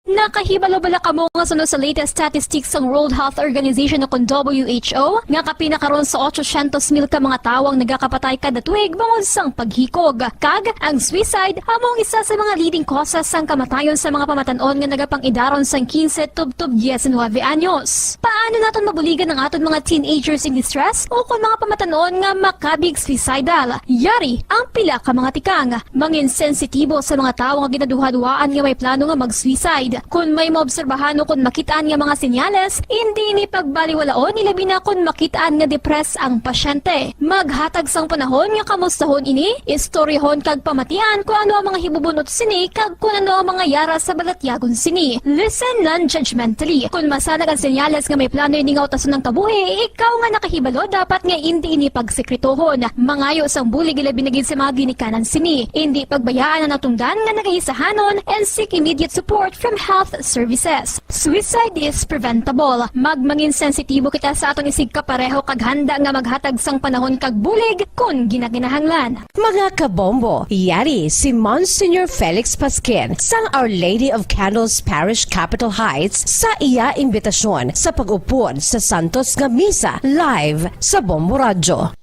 Nakahibalo bala kamo nga sunod sa latest statistics ng World Health Organization o WHO nga kapinakaron sa 800,000 ka mga tawang nagakapatay kada tuig bangod sang paghikog. Kag ang suicide among isa sa mga leading causes sang kamatayon sa mga pamatanon nga nagapangidaron sang 15 tub 19 anyos. Paano naton mabuligan ang aton mga teenagers in distress o kung mga pamatanon nga makabig suicidal? Yari ang pila ka mga tikang mangin sensitibo sa mga tawo nga ginaduhaduaan nga may plano nga mag-suicide. Kung may maobserbahan o kung makitaan nga mga senyales, hindi ni pagbaliwalaon ilabi na kung makitaan nga depress ang pasyente. Maghatag sang panahon nga kamustahon ini, istoryahon kag pamatian kung ano ang mga hibubunot sini kag kung ano ang mga yara sa balatyagon sini. Listen non-judgmentally. Kung masanag ang senyales nga may plano ini nga utason ng kabuhi, ikaw nga nakahibalo dapat nga hindi ini pagsekretohon. Mangayo sang bulig ilabi na gid sa mga ginikanan sini. Hindi pagbayaan ang natungdan nga nagahisahanon and seek immediate support from health services. Suicide is preventable. Magmangin sensitibo kita sa atong isig kapareho kag handa nga maghatag sang panahon kag bulig kung ginaginahanglan. Mga kabombo, yari si Monsignor Felix Pasquin sang Our Lady of Candles Parish Capitol Heights sa iya imbitasyon sa pag-upod sa Santos nga Misa live sa Bombo Radio.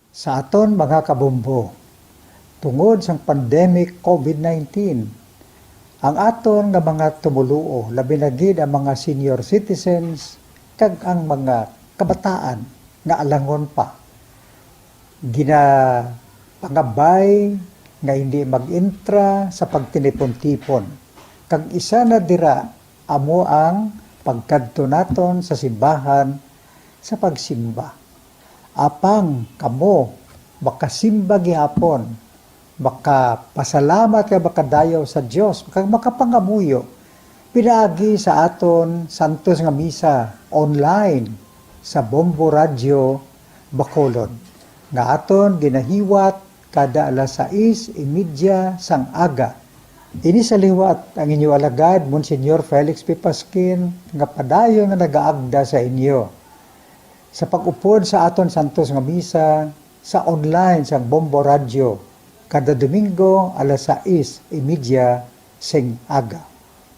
Sa aton mga kabombo, tungod sang pandemic COVID-19, ang aton nga mga tumuluo, labi na gid ang mga senior citizens kag ang mga kabataan nga alangon pa. Pangabay nga hindi mag-intra sa pagtinipon-tipon. Kag isa na dira amo ang pagkadto naton sa simbahan sa pagsimba. Apang kamo makasimba gihapon, makapasalamat ka makadayaw sa Dios, makapangamuyo pinaagi sa aton Santos nga Misa online sa Bombo Radio Bacolod nga aton ginahiwat kada alas 6:30 sang aga. Ini sa liwat ang inyo alagad Monsignor Felix P. Pasquin nga padayon nga nagaagda sa inyo sa pag-upod sa aton Santos nga Misa sa online sa Bombo Radio kada Domingo alas 6:30 sing aga.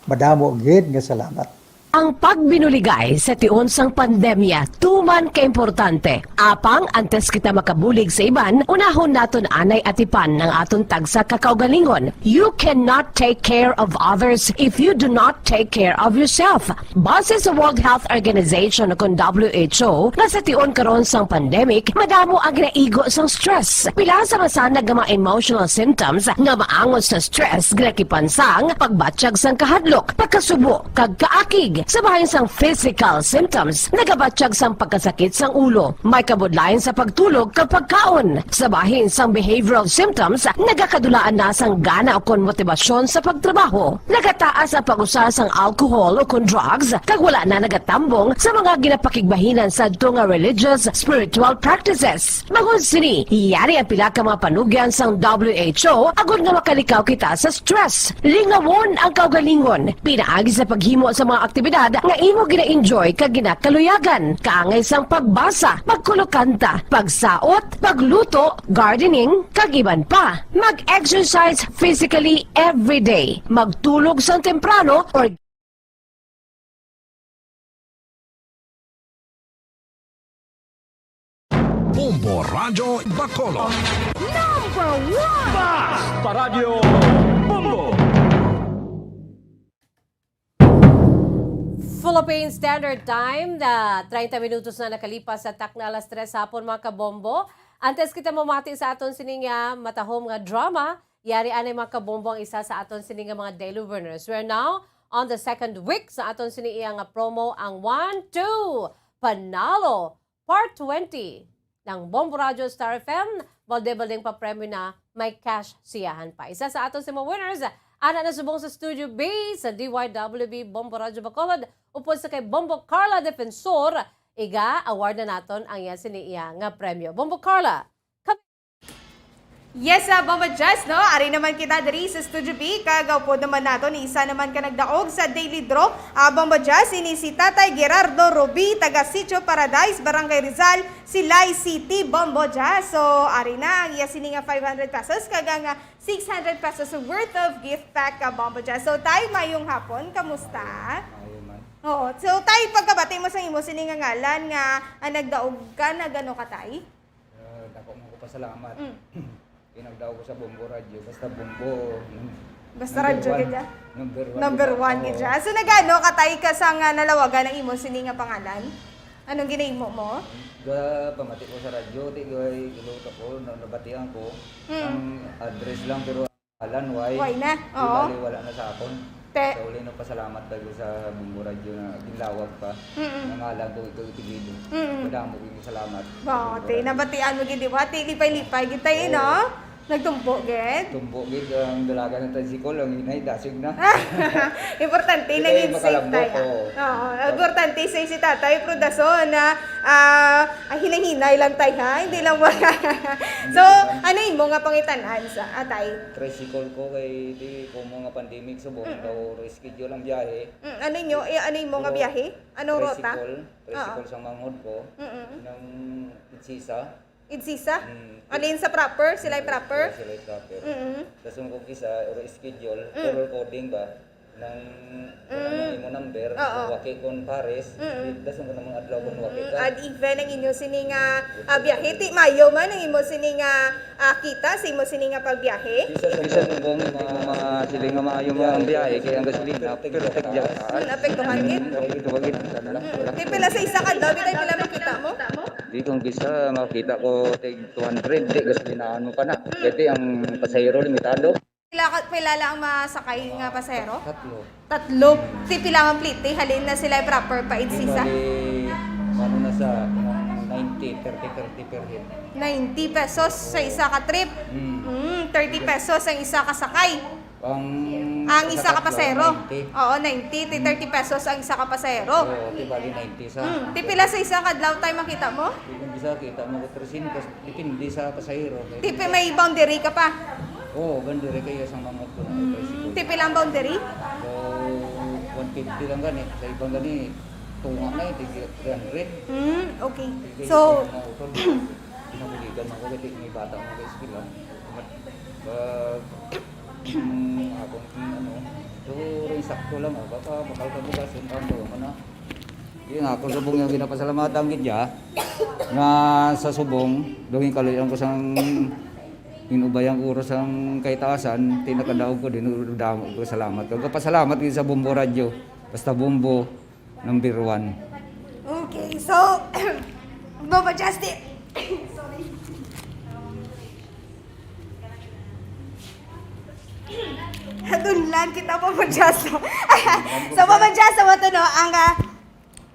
Madamo gid nga salamat. Ang pagbinuligay sa tiun sang pandemya, tuman ka-importante. Apang antes kita makabulig sa iban, unahon naton anay atipan ng aton tagsa kakaugalingon. You cannot take care of others if you do not take care of yourself. Base sa World Health Organization kung WHO, na sa tiun karon sang pandemic, madamo ang ginaigo sang stress. Pila sa masanag nga mga emotional symptoms nga maangon sa stress, ginakipansang pagbatsyag sang kahadlok, pagkasubo, kag kaakig. Sa bahin sang physical symptoms, nagabatsyag sang pagkasakit sang ulo, may kabudlayan sa pagtulog kapag kaon. Sa bahin sang behavioral symptoms, nagakadulaan na sang gana o kon motibasyon sa pagtrabaho. Nagataas ang pag-usa sang alcohol o kon drugs, kag wala na nagatambong sa mga ginapakigbahinan sa tunga religious, spiritual practices. Bangod sini, iyari ang pila ka mga panugyan sang WHO agud nga makalikaw kita sa stress. Lingawon ang kaugalingon, pinaagi sa paghimo sa mga aktibidad nga imo gina-enjoy kag ginakaluyagan, kaangay sang pagbasa, pagkulokanta, pagsaot, pagluto, gardening, kag iban pa. Mag-exercise physically every day, magtulog sang temprano or Bombo Radio Bacolod. Number 1! Basta Radio Bombo! Philippine Standard Time na 30 minutos na nakalipas sa takna alas 3 hapon mga kabombo. Antes kita mamati sa aton sininga matahom nga drama, yari anay mga kabombo ang isa sa aton sininga mga daily winners. We're now on the second week sa aton sininga nga promo ang 1-2 Panalo Part 20 ng Bombo Radio Star FM. Balde-baldeng pa premyo na may cash siyahan pa. Isa sa aton si mga winners, ana na subong sa Studio B sa DYWB Bombo Radio Bacolod. Upod sa kay Bombo Carla Defensor, iga award na naton ang yan siniya nga premyo. Bombo Carla, Yes, Mama Jess, no? Ari naman kita diri sa Studio B. Kagaw po naman nato ni isa naman ka nagdaog sa Daily Draw. Mama Jess, ini si Tatay Gerardo Rubi, taga Sitio Paradise, Barangay Rizal, Silay City, Bombo Jess. So, ari na ang iya sini nga 500 pesos, kaga nga 600 pesos worth of gift pack ka, Bombo Jess. So, tayo mayong hapon, kamusta? Oo. So, tayo pagkabati mo sa imo sini nga ngalan nga nagdaog ka na gano ka tay? Dako mo ko pasalamat. Pinagdaw ko sa Bombo Radio, basta Bombo. Basta radyo gidya. Number one. Gidya. So nagano katay ka sa nga nalawagan ng imo sini nga pangalan? Anong ginahimo mo? Pamati ko sa radyo, ti gay giluto ko, nabatian ko. Ang address lang pero alan Why na? Oo. Di bali, wala na sa akon. Te. So uli no pasalamat tayo sa Bombo Radio na ginlawag pa. Nangalan ko ito itigilo. Madamo ko salamat. Bote, nabatian mo gid di ba? Lipay-lipay gid tayo, no? Nagtumpo gid. Tumbo gid ang dalaga ng tricycle, ang hinay dasig na. Importante na Hindi, gid safe makalambot, tayo. oo. Oo, importante sa si tatay prudason na hinay-hinay lang tayo ha, hindi lang wala. So, ano imo nga pangitanan sa atay? Tricycle ko kay di ko mga pandemic subong daw reschedule ang biyahe. Ano inyo? Ano imo nga biyahe? Anong rota? Tricycle sa mangod ko. Ng Itsisa. Idsisa? Alin sa proper? Sila ay proper? Sila ay proper. Tapos kung isa, schedule, for recording ba? Ng imo number, waki kon Paris, dason ko namang adlaw kon waki ka. At even ang inyo sini nga biyahe, ti mayo man ang imo sini nga kita sa imo sini nga pagbiyahe. Isa subong mga siling nga maayo mga ang biyahe kay ang gasolina perfect diyan. Apektuhan gid. Ito wagid sana. Di pila sa isa ka daw, bitay pila makita mo? Di kung bisa makita ko tig 200 di gasolinaan mo pa na. Kasi ang pasahero limitado. Pila lang masakay nga pasahero? Tatlo. Ti pila ang plite, halin na sila ay proper pa idsisa. Bali, ano na sa 90, 30 per head. 90 pesos sa isa ka trip. 30 pesos ang isa ka sakay. Ang isa ka pasahero. 90. Oo, 90. Ti 30 pesos ang isa ka pasahero. Oo, di bali 90 sa. Ti pila sa isa ka adlaw tayo makita mo? Kung bisa kita mo ko 300 depende sa pasahero. Ti may boundary ka pa. Oo, bandere kayo sa mga ko na tricycle. Ti pila ang boundary? So, 150 lang gani. Sa ibang gani, tunga na iti 300. Okay. So, pinamuligan ako kasi may bata mo kay skill lang. Akong ano, so rin sakto lang baka bakal ka bukas yung kanto ano. Yung ako subong yung ginapasalamatan gidya nga sa subong dawing kaloyan ko sang inubayang oras ang kay taasan tinakadaog ko dinudamo ko salamat. Pasalamat gid sa Bombo Radio. Basta Bombo number 1. okay. So, Baba Justin. Sorry. Hadunlan kita Baba Justin. So, Baba Justin, mo to no, ang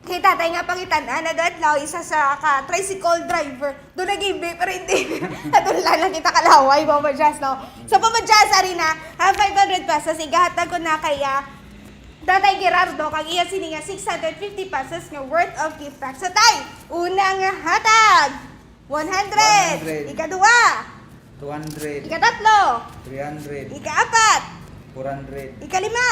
kay tatay nga pangitan-an, nagadlaw isa sa tricycle driver. Doon nag-ibi, pero hindi. Hadunlan lang kita kalaway, Baba Justin. No? So, Baba Justin, Arina, 500 pesos, igahatag ko na kaya Tatay Gerardo, kag iya sini nga 650 pesos nga worth of gift pack. So tay, unang hatag 100, 100. ikaduha, 200, ikatatlo, 300, ikaapat, 400, ikalima.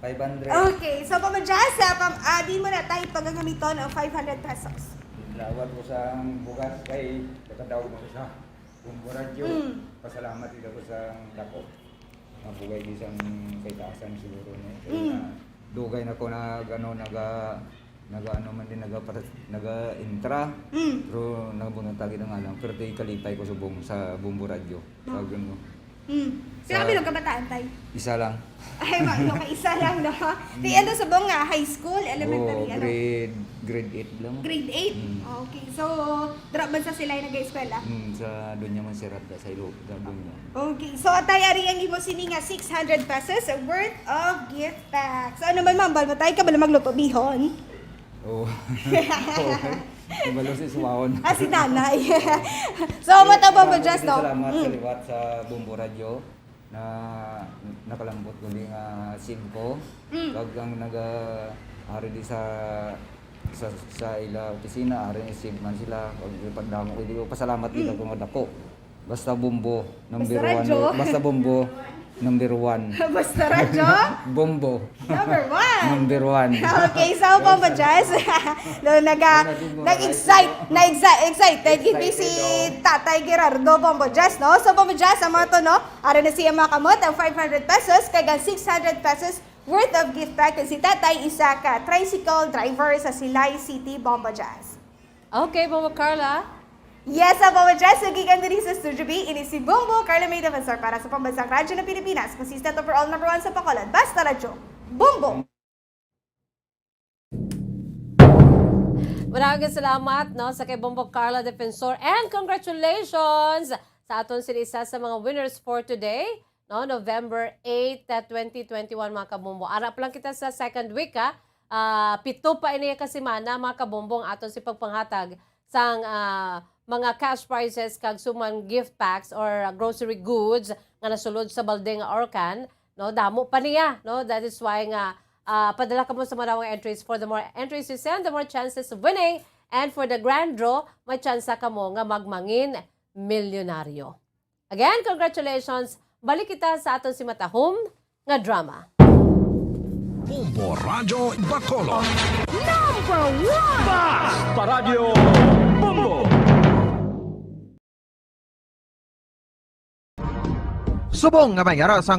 500. Okay, so pamadyasa, di mo na tayo paggagamiton ng 500 pesos. Lawat ko sa bugas kay nakadaog mo sa Bombo Radio. Pasalamat ito ko sa dako. Mabugay di sang kay taasan siguro niya. Kaya na dugay na ko na gano naga ano man din naga-intra. Pero nabunatagi na nga lang. Pero di kalipay ko subong sa Bombo Radio. Sa gano. Sila kami nung kabataan tayo. Isa lang. Ay, no, isa lang, no? Di ano sabong nga, high school, elementary, ano? Grade 8 lang. Grade 8? Okay, so, drop man sa sila yung nag-eskwela? Sa doon niya man si Radda sa ilo. Doon niya. Okay, so atay ari ang imo sini nga 600 pesos worth of gift pack. So ano man mambal mo tayo ka bala magluto bihon? Oo. Ibalo si Suwawon. Si nanay. So mataba mo just no. Salamat sa liwat sa Bombo Radio na nakalambot ko din nga SIM ko. Kag ang ari di sa ila opisina ari SIM man sila. Pag pagdamo ko dito pasalamat dito ko nga dako. Basta Bombo, number Basta 1. radyo? Basta Bombo, number 1. Basta radyo, Bombo, number 1. number 1. Okay, so Bombo Jazz, no, excited gibi si Tatay Gerardo Bombo Jazz, no? So Bombo Jazz, ang mga to, no? Ara na siya makamot ang 500 pesos, kagang 600 pesos worth of gift pack. Si Tatay, isa ka tricycle driver sa Silay City, Bombo Jazz. Okay, Bombo Carla. Yes, ang Bombo Jazz, nagigan din sa Studio B, ini si Bombo Carla May Defensor para sa Pambansang Radyo ng Pilipinas, consistent overall number 1 sa Bacolod. Basta Radyo, Bombo! Maraming salamat no, sa kay Bombo Carla Defensor and congratulations sa aton sinisa sa mga winners for today. No, November 8, 2021 mga kabombo. Arap lang kita sa second week ha. Pito pa iniya kasimana mga kabombong aton si pagpanghatag sang mga cash prizes kag suman gift packs or grocery goods nga nasulod sa balde nga orkan, no, damo pa niya, no. That is why nga padala ka mo sa maraming entries. For the more entries you send, the more chances of winning, and for the grand draw, may chance ka mo nga magmangin milyonaryo. Again, congratulations. Balik kita sa aton si Matahom nga drama. Bombo Radio Bacolod. Number 1! Basta Radio Bombo! Subong nga may sang